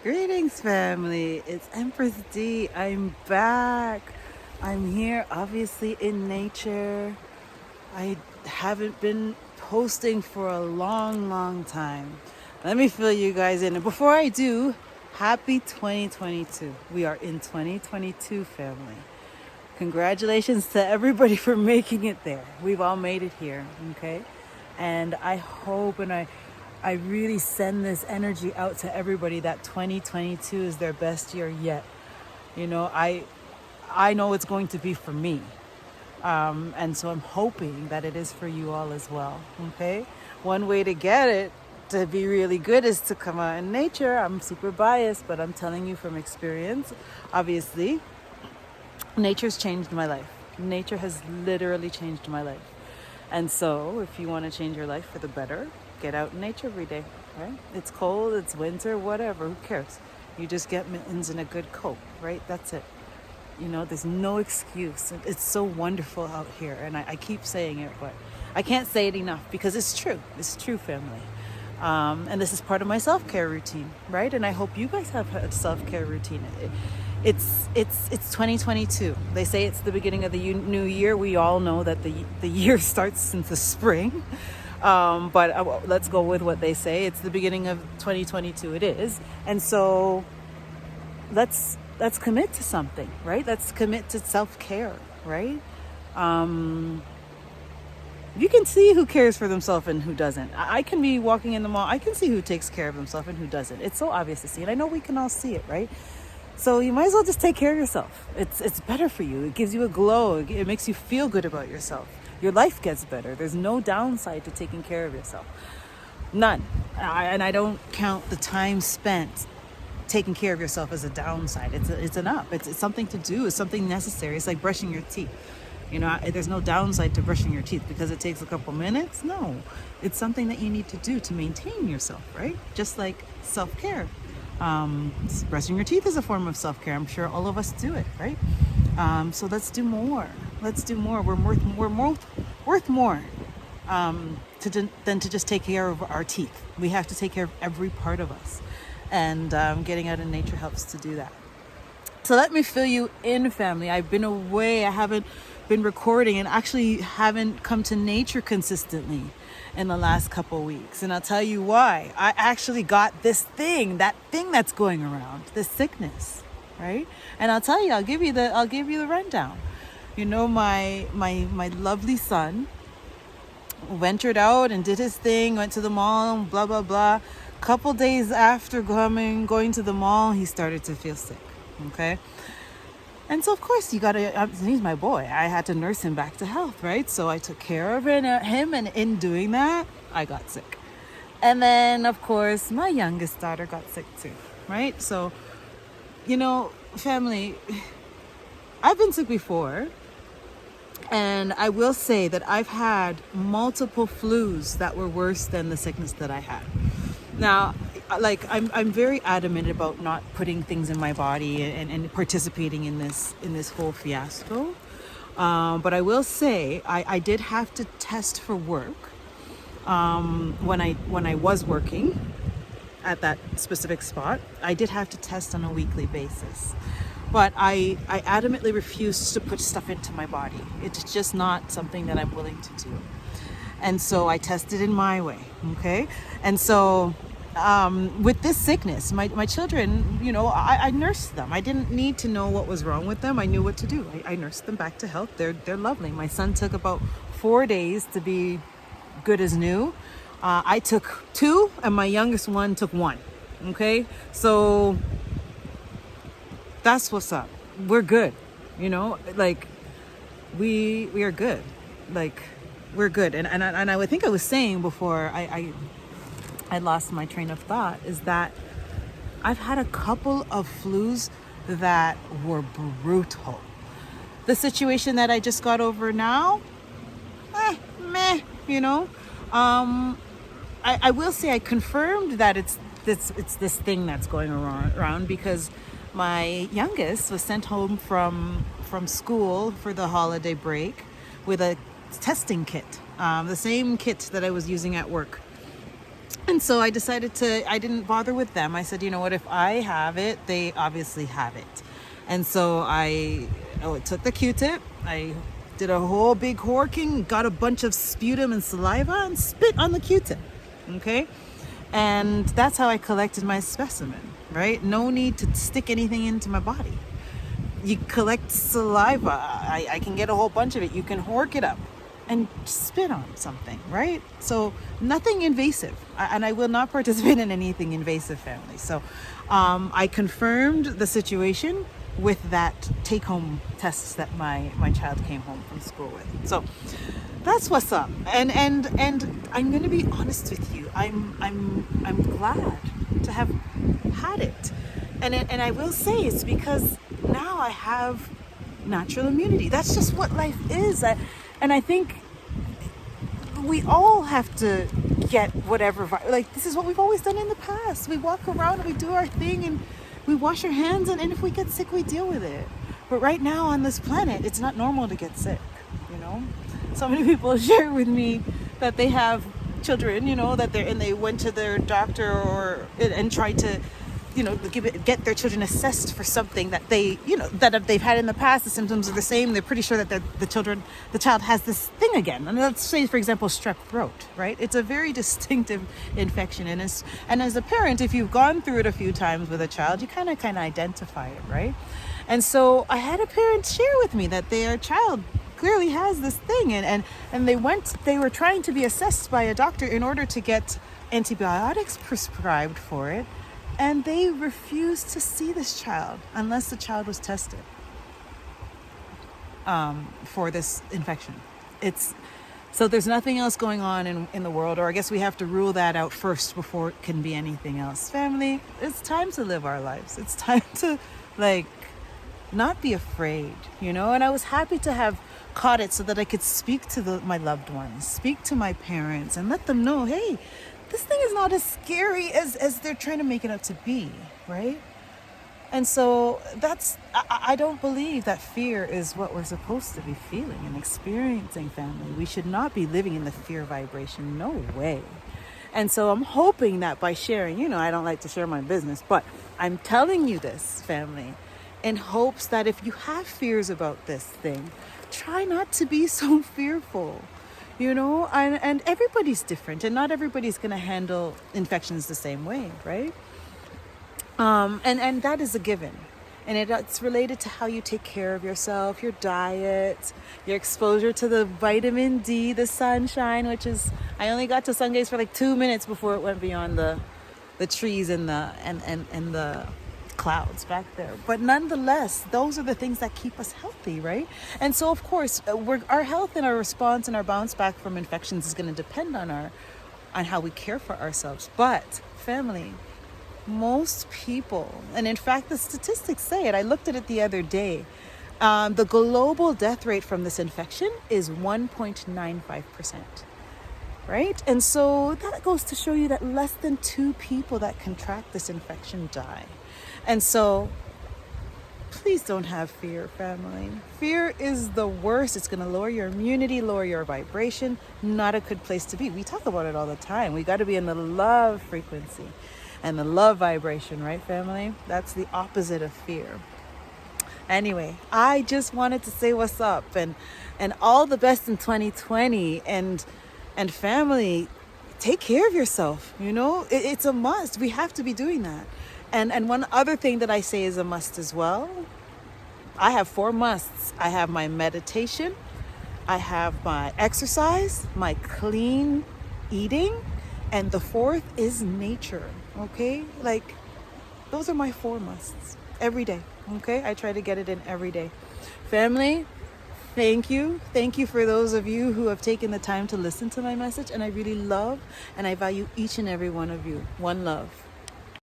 Greetings, family. It's Empress D. I'm back. I'm here, obviously, in nature. I haven't been posting for a long time. Let me fill you guys in. And before I do, happy 2022. We are in 2022, family. Congratulations to everybody for making it there. We've all made it here, okay? And I hope and I really send this energy out to everybody that 2022 is their best year yet. You know, I know it's going to be for me. And so I'm hoping that it is for you all as well, okay? One way to get it to be really good is to come out in nature. I'm super biased, but I'm telling you from experience, obviously. Nature's changed my life. Nature has literally changed my life. And so, if you want to change your life for the better, get out in nature every day, right? It's cold, it's winter, whatever, who cares? You just get mittens and a good coat, right? That's it. You know, there's no excuse. It's so wonderful out here. And I keep saying it, but I can't say it enough because it's true. It's true, family. And this is part of my self-care routine, right? And I hope you guys have a self-care routine. It's 2022. They say it's the beginning of the new year. We all know that the year starts since the spring. But let's go with what they say. It's the beginning of 2022. It is. And so let's commit to something, right? Let's commit to self-care, right? You can see who cares for themselves and who doesn't. I can be walking in the mall. I can see who takes care of himself and who doesn't. It's so obvious to see. And I know we can all see it, right? So you might as well just take care of yourself. It's better for you. It gives you a glow. It makes you feel good about yourself. Your life gets better. There's no downside to taking care of yourself. None. And I don't count the time spent taking care of yourself as a downside. It's an up. It's something to do. It's something necessary. It's like brushing your teeth. You know, there's no downside to brushing your teeth because it takes a couple minutes. No, it's something that you need to do to maintain yourself, right? Just like self-care. Brushing your teeth is a form of self-care. I'm sure all of us do it, right? So let's do more. Let's do more. We're worth more than to just take care of our teeth. We have to take care of every part of us. And getting out in nature helps to do that. So let me fill you in, family. I've been away. I haven't been recording and actually haven't come to nature consistently in the last couple weeks. And I'll tell you why. I actually got that thing that's going around, this sickness, right? And I'll tell you, I'll give you the rundown. You know, my lovely son ventured out and did his thing, went to the mall, blah, blah, blah. Couple days after going to the mall, he started to feel sick. Okay. And so, of course, he's my boy. I had to nurse him back to health, right? So I took care of him. And in doing that, I got sick. And then, of course, my youngest daughter got sick too, right? So, you know, family, I've been sick before. And I will say that I've had multiple flus that were worse than the sickness that I had. Now, like I'm very adamant about not putting things in my body and participating in this whole fiasco. But I will say I did have to test for work when I was working at that specific spot. I did have to test on a weekly basis. But I adamantly refuse to put stuff into my body. It's just not something that I'm willing to do. And so I tested in my way, okay? And so with this sickness, my children, you know, I nursed them. I didn't need to know what was wrong with them. I knew what to do. I nursed them back to health. They're lovely. My son took about 4 days to be good as new. I took 2 and my youngest one took 1, okay? So that's what's up. We're good, you know, like we are good. Like we're good. And I would think I was saying before I lost my train of thought is that I've had a couple of flus that were brutal. The situation that I just got over now, meh, you know. I will say I confirmed that it's this thing that's going around because my youngest was sent home from school for the holiday break with a testing kit, the same kit that I was using at work. And so I didn't bother with them. I said, you know what, if I have it, they obviously have it. And so took the Q-tip, I did a whole big horking, got a bunch of sputum and saliva and spit on the Q-tip. Okay? And that's how I collected my specimen, right? No need to stick anything into my body. You collect saliva, I can get a whole bunch of it. You can hork it up and spit on something, right? So nothing invasive. And I will not participate in anything invasive, family. So I confirmed the situation with that take-home test that my child came home from school with. So that's what's up. And I'm gonna be honest with you. I'm glad to have had it. And I will say it's because now I have natural immunity. That's just what life is. And I think we all have to get whatever, like this is what we've always done in the past. We walk around and we do our thing and we wash our hands, and if we get sick, we deal with it. But right now on this planet, it's not normal to get sick, you know? So many people share with me that they have children, you know, they went to their doctor and tried to, you know, get their children assessed for something that they've had in the past. The symptoms are the same. They're pretty sure that the child has this thing again. And let's say, for example, strep throat, right? It's a very distinctive infection, and as a parent, if you've gone through it a few times with a child, you kind of identify it, right? And so I had a parent share with me that their child clearly has this thing, and they were trying to be assessed by a doctor in order to get antibiotics prescribed for it. And they refused to see this child unless the child was tested for this infection. So there's nothing else going on in the world, or I guess we have to rule that out first before it can be anything else. Family, it's time to live our lives. It's time to not be afraid, you know? And I was happy to have caught it so that I could speak to my loved ones, speak to my parents, and let them know, hey, this thing is not as scary as they're trying to make it out to be, right? And so I don't believe that fear is what we're supposed to be feeling and experiencing, family. We should not be living in the fear vibration. No way. And so I'm hoping that by sharing, you know, I don't like to share my business, but I'm telling you this, family, in hopes that if you have fears about this thing, try not to be so fearful. You know, and everybody's different, and not everybody's going to handle infections the same way, right? And that is a given. And it's related to how you take care of yourself, your diet, your exposure to the vitamin D, the sunshine, which is, I only got to sun gaze for like 2 minutes before it went beyond the trees and the clouds back there. But nonetheless, those are the things that keep us healthy, right? And so of course our health and our response and our bounce back from infections is going to depend on how we care for ourselves. But family, most people, and in fact the statistics say it, I looked at it the other day, the global death rate from this infection is 1.95%. Right? And so that goes to show you that less than 2 people that contract this infection die. And so please don't have fear, family. Fear is the worst. It's going to lower your immunity, lower your vibration. Not a good place to be. We talk about it all the time. We got to be in the love frequency and the love vibration, right, family? That's the opposite of fear. Anyway, I just wanted to say what's up and all the best in 2020. And family, take care of yourself. You know, it's a must. We have to be doing that. And one other thing that I say is a must as well. I have 4 musts. I have my meditation, I have my exercise, my clean eating, and the 4th is nature. Okay? Like, those are my 4 musts every day. Okay? I try to get it in every day. Family, thank you. Thank you for those of you who have taken the time to listen to my message. And I really love and I value each and every one of you. One love.